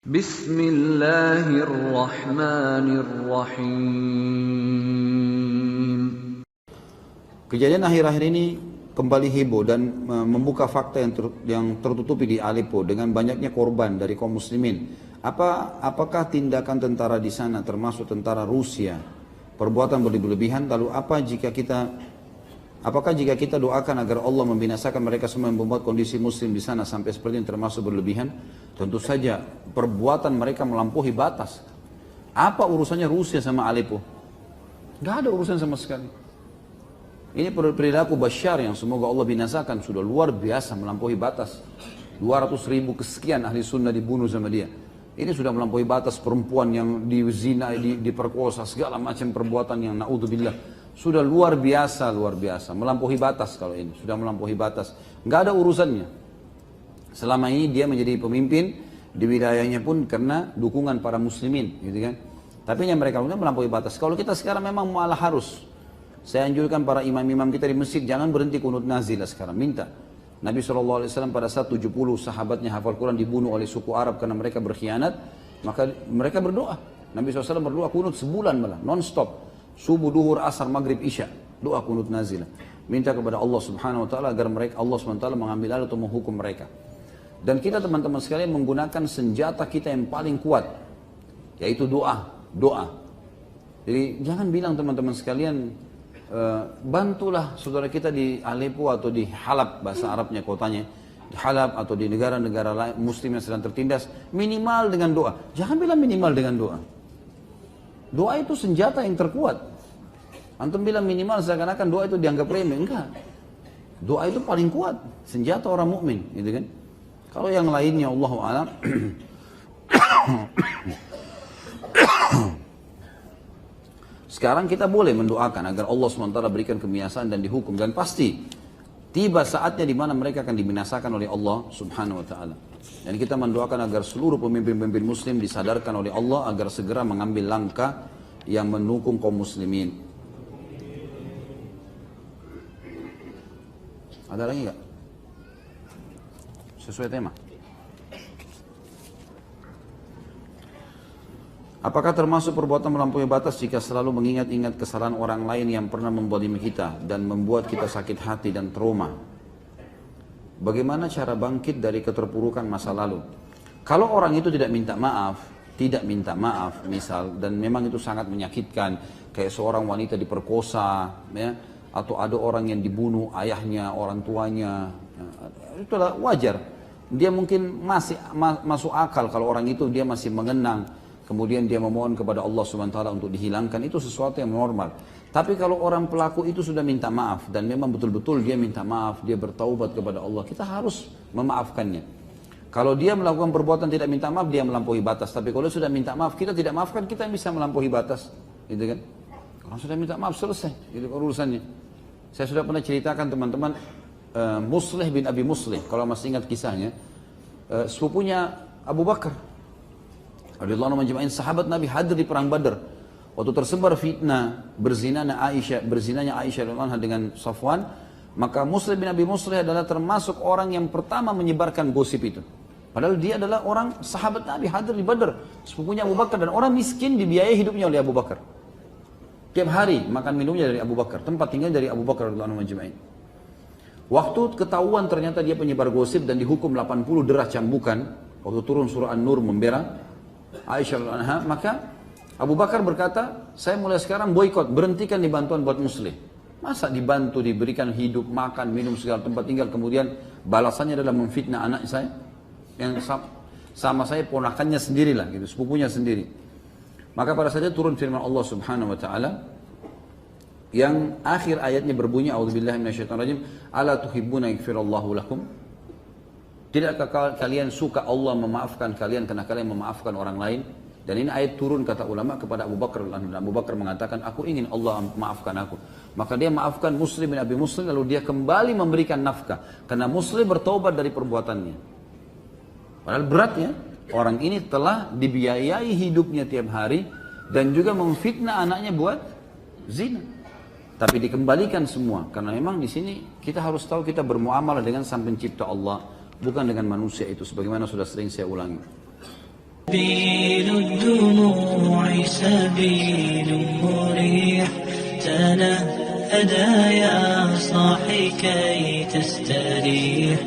Bismillahirrahmanirrahim. Kejadian akhir-akhir ini kembali heboh dan membuka fakta yang tertutupi di Aleppo dengan banyaknya korban dari kaum muslimin. Apakah tindakan tentara di sana termasuk tentara Rusia perbuatan berlebihan? Lalu apakah jika kita doakan agar Allah membinasakan mereka semua yang membuat kondisi muslim di sana sampai seperti ini termasuk berlebihan? Tentu saja perbuatan mereka melampaui batas. Apa urusannya Rusia sama Aleppo? Gak ada urusan sama sekali. Ini perilaku Bashar yang semoga Allah binasakan sudah luar biasa melampaui batas. 200.000 kesekian ahli sunnah dibunuh sama dia. Ini sudah melampaui batas, perempuan yang dizina, diperkosa, segala macam perbuatan yang naudzubillah. Sudah luar biasa, melampaui batas kalau ini, sudah melampaui batas. Nggak ada urusannya. Selama ini dia menjadi pemimpin di wilayahnya pun karena dukungan para muslimin, gitu kan. Tapi yang mereka lakukan melampaui batas. Kalau kita sekarang memang malah harus, saya anjurkan para imam-imam kita di masjid jangan berhenti kunut nazilah sekarang, minta. Nabi SAW pada saat 70 sahabatnya hafal Quran dibunuh oleh suku Arab karena mereka berkhianat, maka mereka berdoa. Nabi SAW berdoa kunut sebulan malah, non-stop. Subuh, duhur, asar, maghrib, isya. Doa kunut nazilah. Minta kepada Allah Subhanahu Wa Taala agar Allah Subhanahu Wa Taala mengambil alih atau menghukum mereka. Dan kita teman-teman sekalian menggunakan senjata kita yang paling kuat, yaitu doa. Jadi jangan bilang teman-teman sekalian, bantulah saudara kita di Aleppo atau di Halab, bahasa Arabnya kotanya, di Halab atau di negara-negara lain muslim yang sedang tertindas, minimal dengan doa. Jangan bilang minimal dengan doa. Doa itu senjata yang terkuat. Antum bilang minimal seakan-akan doa itu dianggap remeh, enggak. Doa itu paling kuat, senjata orang mukmin, gitu kan? Kalau yang lainnya Allahu a'lam. Sekarang kita boleh mendoakan agar Allah SWT berikan kebiasaan dan dihukum. Dan pasti tiba saatnya di mana mereka akan dibinasakan oleh Allah Subhanahu Wa Taala. Dan kita mendoakan agar seluruh pemimpin-pemimpin muslim disadarkan oleh Allah agar segera mengambil langkah yang mendukung kaum muslimin. Ada lagi nggak? Sesuai tema. Apakah termasuk perbuatan melampaui batas jika selalu mengingat-ingat kesalahan orang lain yang pernah membolimi kita dan membuat kita sakit hati dan trauma? Bagaimana cara bangkit dari keterpurukan masa lalu? Kalau orang itu tidak minta maaf misal, dan memang itu sangat menyakitkan, kayak seorang wanita diperkosa, ya, atau ada orang yang dibunuh ayahnya, orang tuanya, itulah wajar. Dia mungkin masih masuk akal kalau orang itu dia masih mengenang, kemudian dia memohon kepada Allah SWT untuk dihilangkan, itu sesuatu yang normal. Tapi kalau orang pelaku itu sudah minta maaf dan memang betul-betul dia minta maaf, dia bertaubat kepada Allah, kita harus memaafkannya. Kalau dia melakukan perbuatan tidak minta maaf, dia melampaui batas. Tapi kalau sudah minta maaf, kita tidak maafkan, kita bisa melampaui batas, gitu kan? Kalau sudah minta maaf selesai, itu urusannya. Saya sudah pernah ceritakan teman-teman, Muslih bin Abi Muslih, kalau masih ingat kisahnya, sepupunya Abu Bakar radhiyallahu anhu menjemain sahabat Nabi hadir di perang Badar. Waktu tersebar fitnah berzinanya Aisyah radhiyallahu anha dengan Safwan, maka Muslih bin Abi Muslih adalah termasuk orang yang pertama menyebarkan gosip itu. Padahal dia adalah orang sahabat Nabi hadir di Badar, sepupunya Abu Bakar, dan orang miskin dibiayai hidupnya oleh Abu Bakar. Tiap hari makan minumnya dari Abu Bakar, tempat tinggal dari Abu Bakar radhiyallahu anhu menjemain. Waktu ketahuan ternyata dia penyebar gosip dan dihukum 80 derah cambukan, waktu turun surah An-Nur membela Aisyah anha, maka Abu Bakar berkata, saya mulai sekarang boikot, berhentikan dibantuan buat Muslim. Masa dibantu, diberikan hidup, makan, minum, segala tempat tinggal, kemudian balasannya adalah memfitnah anak saya, yang sama saya ponakannya sendirilah, gitu, sepupunya sendiri. Maka pada saat itu turun firman Allah Subhanahu Wa Taala, yang akhir ayatnya berbunyi, A'udzubillahi minasyaitonirrajim, ala tuhibbuna yaghfirallahu lakum? Tidakkah kalian suka Allah memaafkan kalian karena kalian memaafkan orang lain? Dan ini ayat turun kata ulama kepada Abu Bakar. Abu Bakar mengatakan, aku ingin Allah maafkan aku. Maka dia maafkan Muslim bin Abi Muslim, lalu dia kembali memberikan nafkah. Karena Muslim bertaubat dari perbuatannya. Padahal berat ya, orang ini telah dibiayai hidupnya tiap hari dan juga memfitnah anaknya buat zina. Tapi dikembalikan semua, karena memang di sini kita harus tahu kita bermuamalah dengan Sang Pencipta Allah, bukan dengan manusia itu, sebagaimana sudah sering saya ulangi. سبيل الدموع سبيل مريح تنهدى يا صاحي كي تستريح